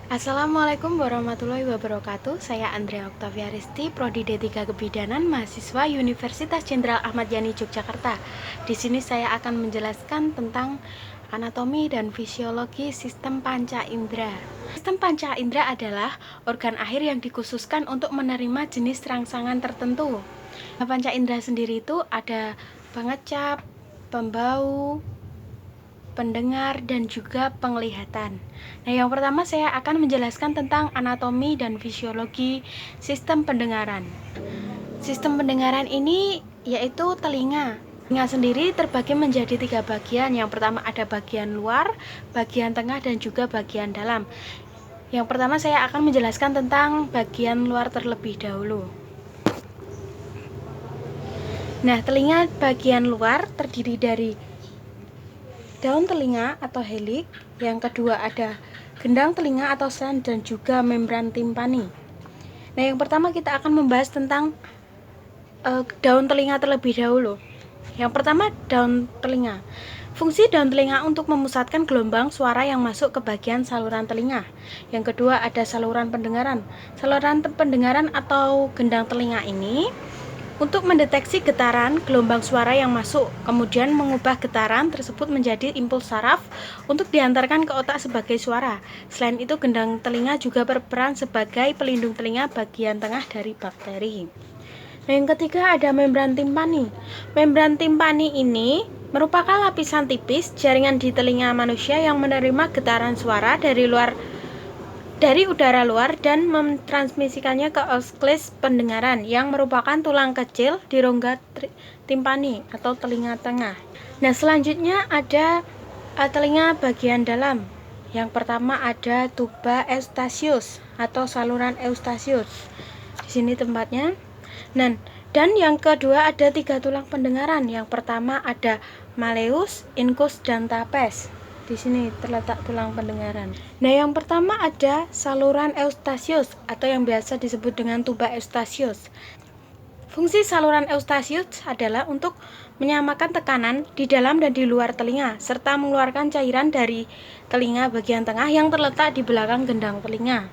Assalamualaikum warahmatullahi wabarakatuh. Saya Andrea Oktavia Risti, Prodi D3 Kebidanan, mahasiswa Universitas Jenderal Ahmad Yani Yogyakarta. Di sini saya akan menjelaskan tentang anatomi dan fisiologi sistem panca indera. Sistem panca indera adalah organ akhir yang dikhususkan untuk menerima jenis rangsangan tertentu. Panca indera sendiri itu ada pengecap, pembau, pendengar, dan juga penglihatan. Nah, yang pertama saya akan menjelaskan tentang anatomi dan fisiologi sistem pendengaran. Sistem pendengaran ini yaitu telinga. Telinga sendiri terbagi menjadi 3 bagian. Yang pertama ada bagian luar, bagian tengah, dan juga bagian dalam. Yang pertama saya akan menjelaskan tentang bagian luar terlebih dahulu. Nah, telinga bagian luar terdiri dari daun telinga atau helik, yang kedua ada gendang telinga atau slen, dan juga membran timpani. Nah, yang pertama kita akan membahas tentang daun telinga terlebih dahulu. Yang pertama, daun telinga. Fungsi daun telinga untuk memusatkan gelombang suara yang masuk ke bagian saluran telinga. Yang kedua ada saluran pendengaran. Saluran pendengaran atau gendang telinga ini untuk mendeteksi getaran gelombang suara yang masuk, kemudian mengubah getaran tersebut menjadi impuls saraf untuk diantarkan ke otak sebagai suara. Selain itu, gendang telinga juga berperan sebagai pelindung telinga bagian tengah dari bakteri. Nah, yang ketiga ada membran timpani. Membran timpani ini merupakan lapisan tipis jaringan di telinga manusia yang menerima getaran suara dari udara luar dan mentransmisikannya ke oskles pendengaran yang merupakan tulang kecil di rongga timpani atau telinga tengah. Nah, selanjutnya ada telinga bagian dalam. Yang pertama ada tuba eustachius atau saluran eustachius. Di sini tempatnya. Nah, dan yang kedua ada 3 tulang pendengaran. Yang pertama ada malleus, incus, dan tapes. Di sini terletak tulang pendengaran. Nah, yang pertama ada saluran eustachius atau yang biasa disebut dengan tuba eustachius. Fungsi saluran eustachius adalah untuk menyamakan tekanan di dalam dan di luar telinga, serta mengeluarkan cairan dari telinga bagian tengah yang terletak di belakang gendang telinga.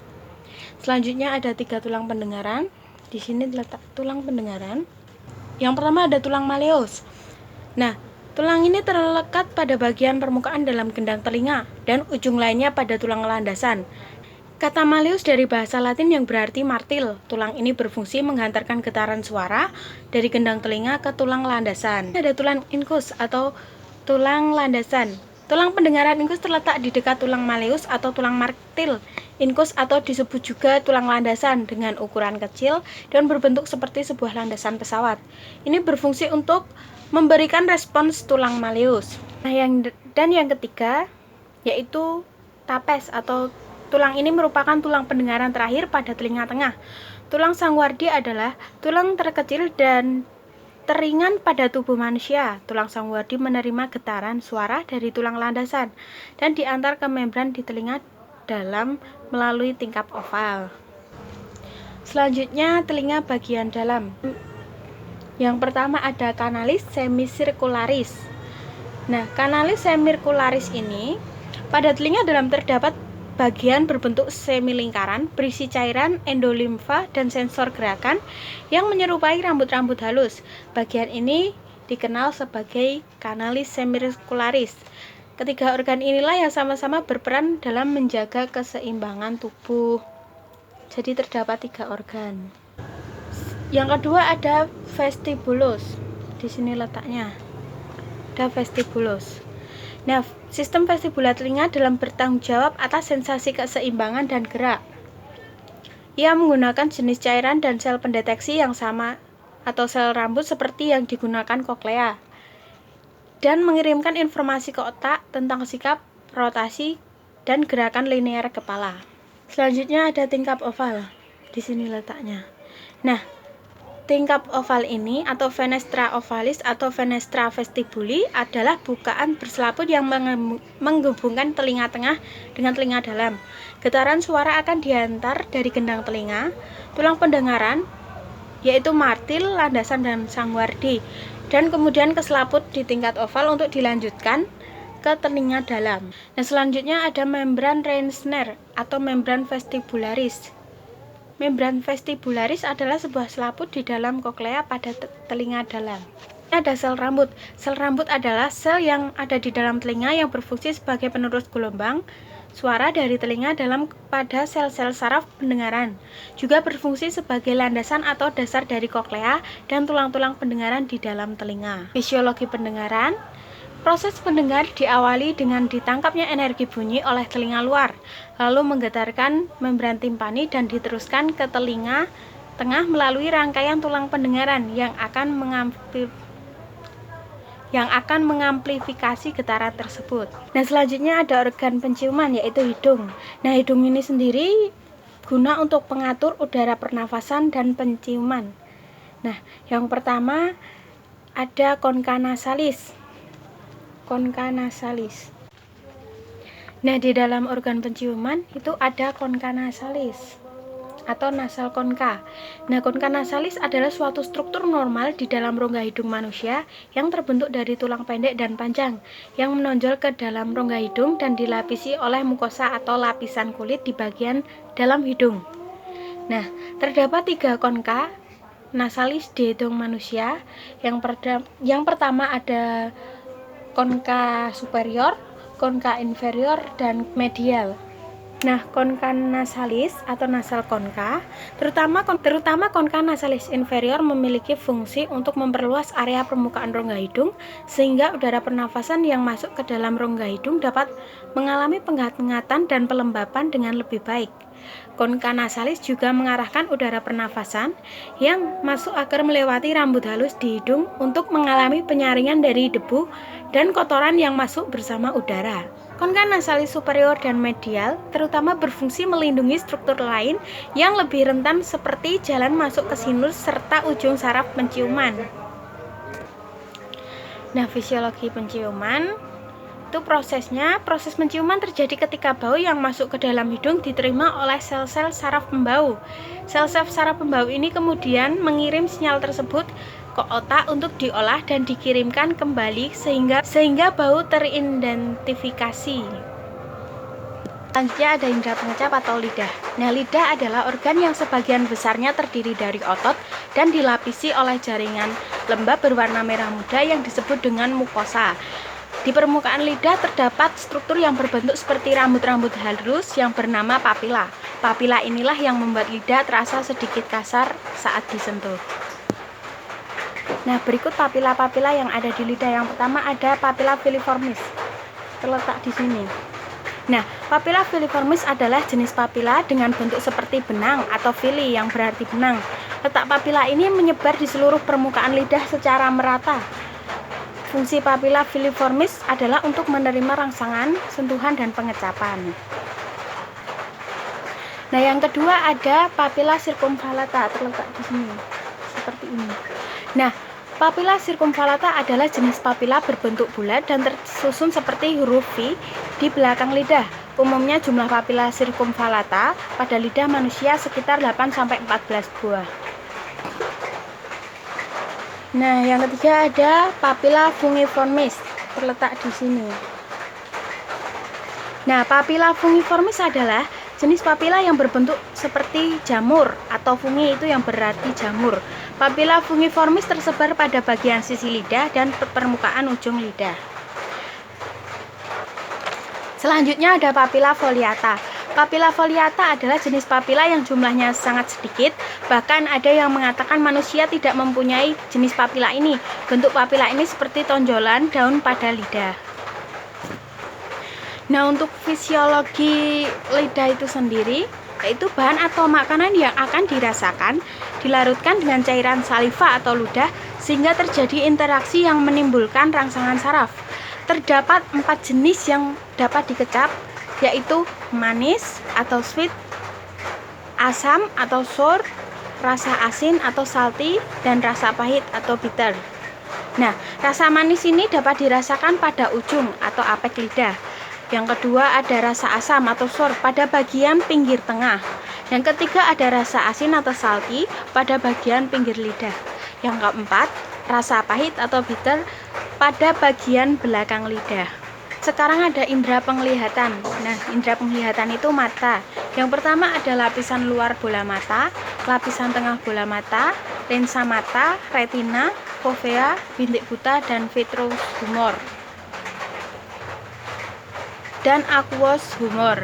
Selanjutnya ada 3 tulang pendengaran. Di sini terletak tulang pendengaran. Yang pertama ada tulang malleus. Nah, tulang ini terlekat pada bagian permukaan dalam gendang telinga dan ujung lainnya pada tulang landasan. Kata malleus dari bahasa Latin yang berarti martil. Tulang ini berfungsi menghantarkan getaran suara dari gendang telinga ke tulang landasan. Ada tulang incus atau tulang landasan. Tulang pendengaran incus terletak di dekat tulang malleus atau tulang martil. Incus atau disebut juga tulang landasan dengan ukuran kecil dan berbentuk seperti sebuah landasan pesawat. Ini berfungsi untuk memberikan respons tulang malleus. Nah, yang ketiga yaitu tapes atau tulang ini merupakan tulang pendengaran terakhir pada telinga tengah. Tulang sangwardi adalah tulang terkecil dan teringan pada tubuh manusia. Tulang sangwardi menerima getaran suara dari tulang landasan dan diantar ke membran di telinga dalam melalui tingkap oval. Selanjutnya telinga bagian dalam. Yang pertama ada kanalis semicircularis. Nah, kanalis semicircularis ini pada telinga dalam terdapat bagian berbentuk semilingkaran berisi cairan endolimfa dan sensor gerakan yang menyerupai rambut-rambut halus. Bagian ini dikenal sebagai kanalis semicircularis. Ketiga organ inilah yang sama-sama berperan dalam menjaga keseimbangan tubuh. Jadi terdapat 3 organ. Yang kedua ada vestibulus. Di sini letaknya. Ada vestibulus. Nah, sistem vestibular telinga dalam bertanggung jawab atas sensasi keseimbangan dan gerak. Ia menggunakan jenis cairan dan sel pendeteksi yang sama atau sel rambut seperti yang digunakan koklea dan mengirimkan informasi ke otak tentang sikap, rotasi, dan gerakan linear kepala. Selanjutnya ada tingkap oval. Di sini letaknya. Nah, tingkap oval ini atau fenestra ovalis atau fenestra vestibuli adalah bukaan berselaput yang menghubungkan telinga tengah dengan telinga dalam. Getaran suara akan diantar dari gendang telinga, tulang pendengaran, yaitu martil, landasan, dan sangwardi, dan kemudian ke selaput di tingkat oval untuk dilanjutkan ke telinga dalam. Nah, selanjutnya ada membran Reissner atau membran vestibularis. Membran vestibularis adalah sebuah selaput di dalam koklea pada telinga dalam. Ada sel rambut. Sel rambut adalah sel yang ada di dalam telinga yang berfungsi sebagai penerus gelombang suara dari telinga pada sel-sel saraf pendengaran. Juga berfungsi sebagai landasan atau dasar dari koklea dan tulang-tulang pendengaran di dalam telinga. Fisiologi pendengaran. Proses pendengar diawali dengan ditangkapnya energi bunyi oleh telinga luar, lalu menggetarkan membran timpani dan diteruskan ke telinga tengah melalui rangkaian tulang pendengaran yang akan mengamplifikasi getaran tersebut. Nah, selanjutnya ada organ penciuman, yaitu hidung. Nah, hidung ini sendiri guna untuk pengatur udara pernafasan dan penciuman. Nah, yang pertama ada concha nasalis. Nah, di dalam organ penciuman itu ada concha nasalis atau nasal concha. Nah, concha nasalis adalah suatu struktur normal di dalam rongga hidung manusia yang terbentuk dari tulang pendek dan panjang yang menonjol ke dalam rongga hidung dan dilapisi oleh mukosa atau lapisan kulit di bagian dalam hidung. Nah, terdapat 3 concha nasalis di hidung manusia. Yang pertama ada concha superior, concha inferior, dan medial. Nah, concha nasalis atau nasal concha, terutama concha nasalis inferior memiliki fungsi untuk memperluas area permukaan rongga hidung sehingga udara pernafasan yang masuk ke dalam rongga hidung dapat mengalami penghangatan dan pelembapan dengan lebih baik. Concha nasalis juga mengarahkan udara pernafasan yang masuk agar melewati rambut halus di hidung untuk mengalami penyaringan dari debu dan kotoran yang masuk bersama udara. Concha nasalis superior dan medial terutama berfungsi melindungi struktur lain yang lebih rentan seperti jalan masuk ke sinus serta ujung saraf penciuman. Nah, fisiologi penciuman itu proses penciuman terjadi ketika bau yang masuk ke dalam hidung diterima oleh sel-sel saraf pembau. Sel-sel saraf pembau ini kemudian mengirim sinyal tersebut ke otak untuk diolah dan dikirimkan kembali sehingga bau teridentifikasi. Selanjutnya ada indera pengecap atau lidah. Nah, lidah adalah organ yang sebagian besarnya terdiri dari otot dan dilapisi oleh jaringan lembab berwarna merah muda yang disebut dengan mukosa. Di permukaan lidah terdapat struktur yang berbentuk seperti rambut-rambut halus yang bernama papila. Papila inilah yang membuat lidah terasa sedikit kasar saat disentuh. Nah, berikut papila-papila yang ada di lidah. Yang pertama ada papila filiformis, terletak di sini. Nah, papila filiformis adalah jenis papila dengan bentuk seperti benang atau fili yang berarti benang. Letak papila ini menyebar di seluruh permukaan lidah secara merata. Fungsi papila filiformis adalah untuk menerima rangsangan, sentuhan, dan pengecapan. Nah, yang kedua ada papila circumvallata, terletak di sini, seperti ini. Nah, papila circumvallata adalah jenis papila berbentuk bulat dan tersusun seperti huruf V di belakang lidah. Umumnya jumlah papila circumvallata pada lidah manusia sekitar 8-14 buah. Nah, yang ketiga ada papila fungiformis, terletak di sini. Nah, papila fungiformis adalah jenis papila yang berbentuk seperti jamur atau fungi, itu yang berarti jamur. Papila fungiformis tersebar pada bagian sisi lidah dan permukaan ujung lidah. Selanjutnya ada papila foliata. Papila foliata adalah jenis papila yang jumlahnya sangat sedikit, bahkan ada yang mengatakan manusia tidak mempunyai jenis papila ini. Bentuk papila ini seperti tonjolan daun pada lidah. Nah, untuk fisiologi lidah itu sendiri, yaitu bahan atau makanan yang akan dirasakan dilarutkan dengan cairan saliva atau ludah sehingga terjadi interaksi yang menimbulkan rangsangan saraf. Terdapat 4 jenis yang dapat dikecap, yaitu manis atau sweet, asam atau sour, rasa asin atau salty, dan rasa pahit atau bitter. Nah, rasa manis ini dapat dirasakan pada ujung atau apek lidah. Yang kedua ada rasa asam atau sour pada bagian pinggir tengah. Yang ketiga ada rasa asin atau salty pada bagian pinggir lidah. Yang keempat, rasa pahit atau bitter pada bagian belakang lidah. Sekarang ada indera penglihatan. Nah, indera penglihatan itu mata. Yang pertama ada lapisan luar bola mata, lapisan tengah bola mata, lensa mata, retina, fovea, bintik buta, dan vitreous humor dan aqueous humor.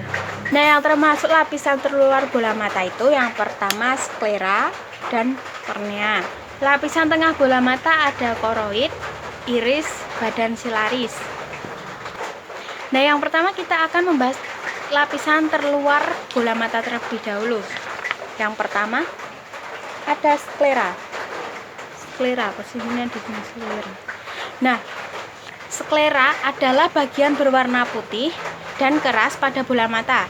Nah, yang termasuk lapisan terluar bola mata itu yang pertama sklera dan kornea. Lapisan tengah bola mata ada koroid, iris, badan silaris. Nah, yang pertama kita akan membahas lapisan terluar bola mata terlebih dahulu. Yang pertama ada sklera. Sklera, posisinya di sini sklera. Nah, sklera adalah bagian berwarna putih dan keras pada bola mata.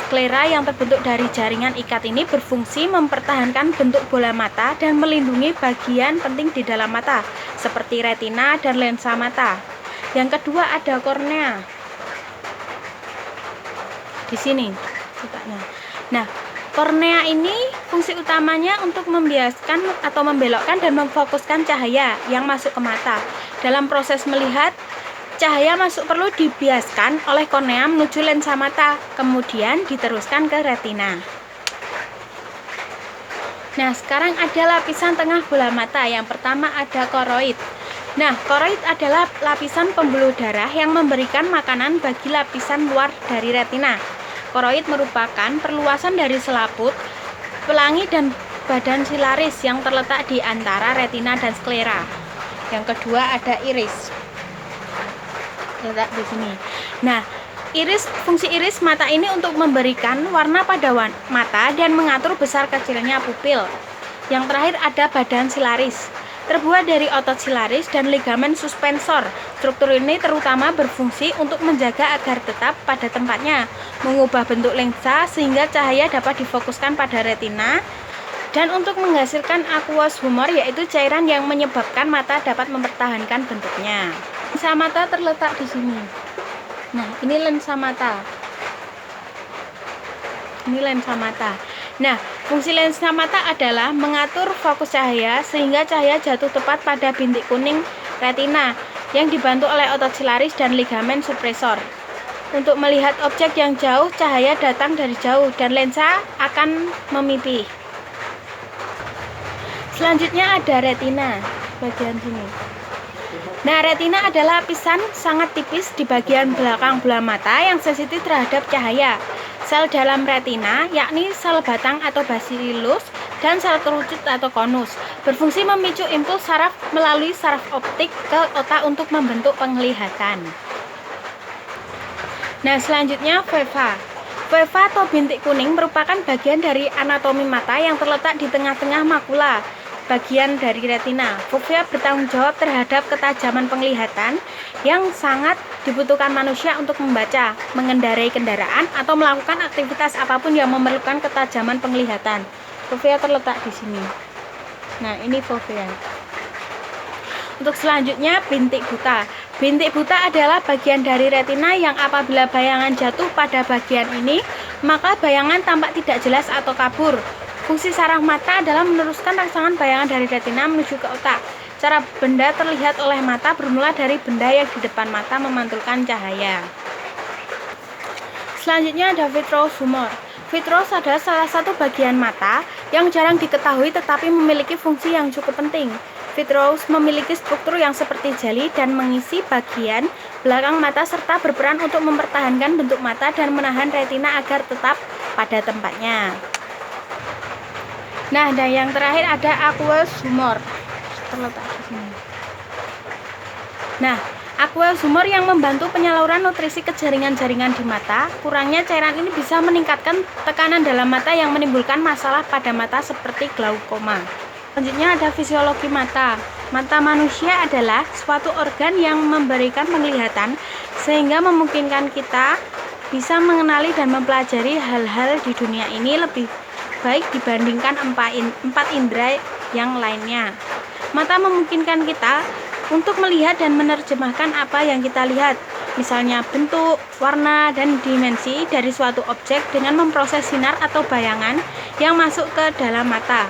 Sklera yang terbentuk dari jaringan ikat ini berfungsi mempertahankan bentuk bola mata dan melindungi bagian penting di dalam mata, seperti retina dan lensa mata. Yang kedua ada kornea. Di sini letaknya. Nah, kornea ini fungsi utamanya untuk membiaskan atau membelokkan dan memfokuskan cahaya yang masuk ke mata. Dalam proses melihat, cahaya masuk perlu dibiaskan oleh kornea menuju lensa mata, kemudian diteruskan ke retina. Nah, sekarang ada lapisan tengah bola mata. Yang pertama ada koroid. Nah, koroid adalah lapisan pembuluh darah yang memberikan makanan bagi lapisan luar dari retina. Koroid merupakan perluasan dari selaput, pelangi, dan badan silaris yang terletak di antara retina dan sklera. Yang kedua ada iris. Letak di sini. Nah, fungsi iris mata ini untuk memberikan warna pada mata dan mengatur besar kecilnya pupil. Yang terakhir ada badan silaris. Terbuat dari otot silaris dan ligamen suspensor. Struktur ini terutama berfungsi untuk menjaga agar tetap pada tempatnya, mengubah bentuk lensa sehingga cahaya dapat difokuskan pada retina, dan untuk menghasilkan aqueous humor, yaitu cairan yang menyebabkan mata dapat mempertahankan bentuknya. Lensa mata terletak di sini. Nah, ini lensa mata. Ini lensa mata. Nah, fungsi lensa mata adalah mengatur fokus cahaya sehingga cahaya jatuh tepat pada bintik kuning retina yang dibantu oleh otot silaris dan ligamen suppressor. Untuk melihat objek yang jauh, cahaya datang dari jauh dan lensa akan memipih. Selanjutnya ada retina, bagian sini. Nah, retina adalah lapisan sangat tipis di bagian belakang bola mata yang sensitif terhadap cahaya. Sel dalam retina, yakni sel batang atau basilus, dan sel kerucut atau konus, berfungsi memicu impuls saraf melalui saraf optik ke otak untuk membentuk penglihatan. Nah, selanjutnya fova. Fova atau bintik kuning merupakan bagian dari anatomi mata yang terletak di tengah-tengah makula, bagian dari retina. Fovea bertanggung jawab terhadap ketajaman penglihatan yang sangat dibutuhkan manusia untuk membaca, mengendarai kendaraan, atau melakukan aktivitas apapun yang memerlukan ketajaman penglihatan. Fovea terletak di sini. Nah, ini fovea. Untuk selanjutnya, bintik buta. Bintik buta adalah bagian dari retina yang apabila bayangan jatuh pada bagian ini, maka bayangan tampak tidak jelas atau kabur. Fungsi saraf mata adalah meneruskan rangsangan bayangan dari retina menuju ke otak. Cara benda terlihat oleh mata bermula dari benda yang di depan mata memantulkan cahaya. Selanjutnya ada vitreous humor. Vitreous adalah salah satu bagian mata yang jarang diketahui tetapi memiliki fungsi yang cukup penting. Vitreous memiliki struktur yang seperti jeli dan mengisi bagian belakang mata serta berperan untuk mempertahankan bentuk mata dan menahan retina agar tetap pada tempatnya. Nah, dan yang terakhir ada aqueous humor. Terletak di sini. Nah, aqueous humor yang membantu penyaluran nutrisi ke jaringan-jaringan di mata. Kurangnya cairan ini bisa meningkatkan tekanan dalam mata yang menimbulkan masalah pada mata seperti glaukoma. Selanjutnya ada fisiologi mata. Mata manusia adalah suatu organ yang memberikan penglihatan sehingga memungkinkan kita bisa mengenali dan mempelajari hal-hal di dunia ini lebih baik dibandingkan empat indera yang lainnya. Mata memungkinkan kita untuk melihat dan menerjemahkan apa yang kita lihat, misalnya bentuk, warna, dan dimensi dari suatu objek dengan memproses sinar atau bayangan yang masuk ke dalam mata.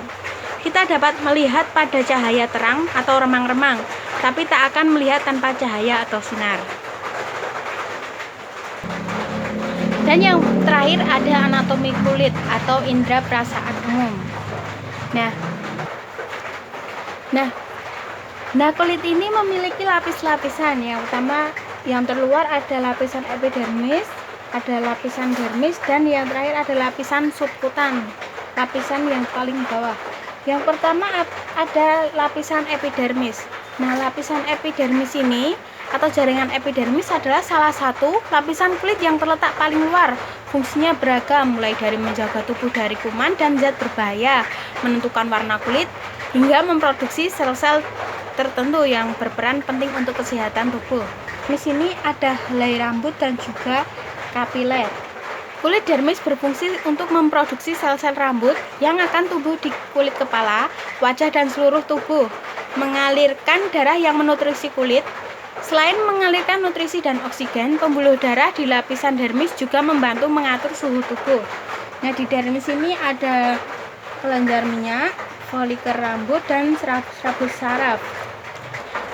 Kita dapat melihat pada cahaya terang atau remang-remang, tapi tak akan melihat tanpa cahaya atau sinar. Dan yang terakhir ada anatomi kulit atau indera perasaan umum. Nah, kulit ini memiliki lapis-lapisan. Yang pertama, yang terluar ada lapisan epidermis, ada lapisan dermis, dan yang terakhir ada lapisan subkutan, lapisan yang paling bawah. Yang pertama ada lapisan epidermis. Nah, lapisan epidermis ini atau jaringan epidermis adalah salah satu lapisan kulit yang terletak paling luar. Fungsinya beragam, mulai dari menjaga tubuh dari kuman dan zat berbahaya, menentukan warna kulit, hingga memproduksi sel-sel tertentu yang berperan penting untuk kesehatan tubuh. Di sini ada helai rambut dan juga kapiler. Kulit dermis berfungsi untuk memproduksi sel-sel rambut yang akan tumbuh di kulit kepala, wajah, dan seluruh tubuh, mengalirkan darah yang menutrisi kulit. Selain mengalirkan nutrisi dan oksigen, pembuluh darah di lapisan dermis juga membantu mengatur suhu tubuh. Nah, di dermis ini ada kelenjar minyak, folikel rambut, dan serabut saraf.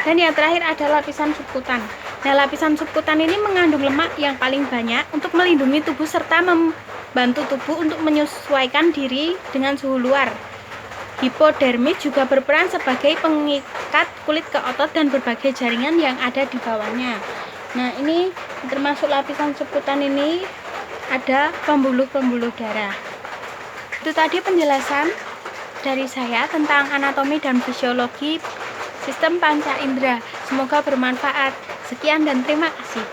Dan yang terakhir ada lapisan subkutan. Nah, lapisan subkutan ini mengandung lemak yang paling banyak untuk melindungi tubuh serta membantu tubuh untuk menyesuaikan diri dengan suhu luar. Hipodermis juga berperan sebagai pengikat kulit ke otot dan berbagai jaringan yang ada di bawahnya. Nah, ini termasuk lapisan subkutan ini ada pembuluh-pembuluh darah. Itu tadi penjelasan dari saya tentang anatomi dan fisiologi sistem panca indera. Semoga bermanfaat. Sekian dan terima kasih.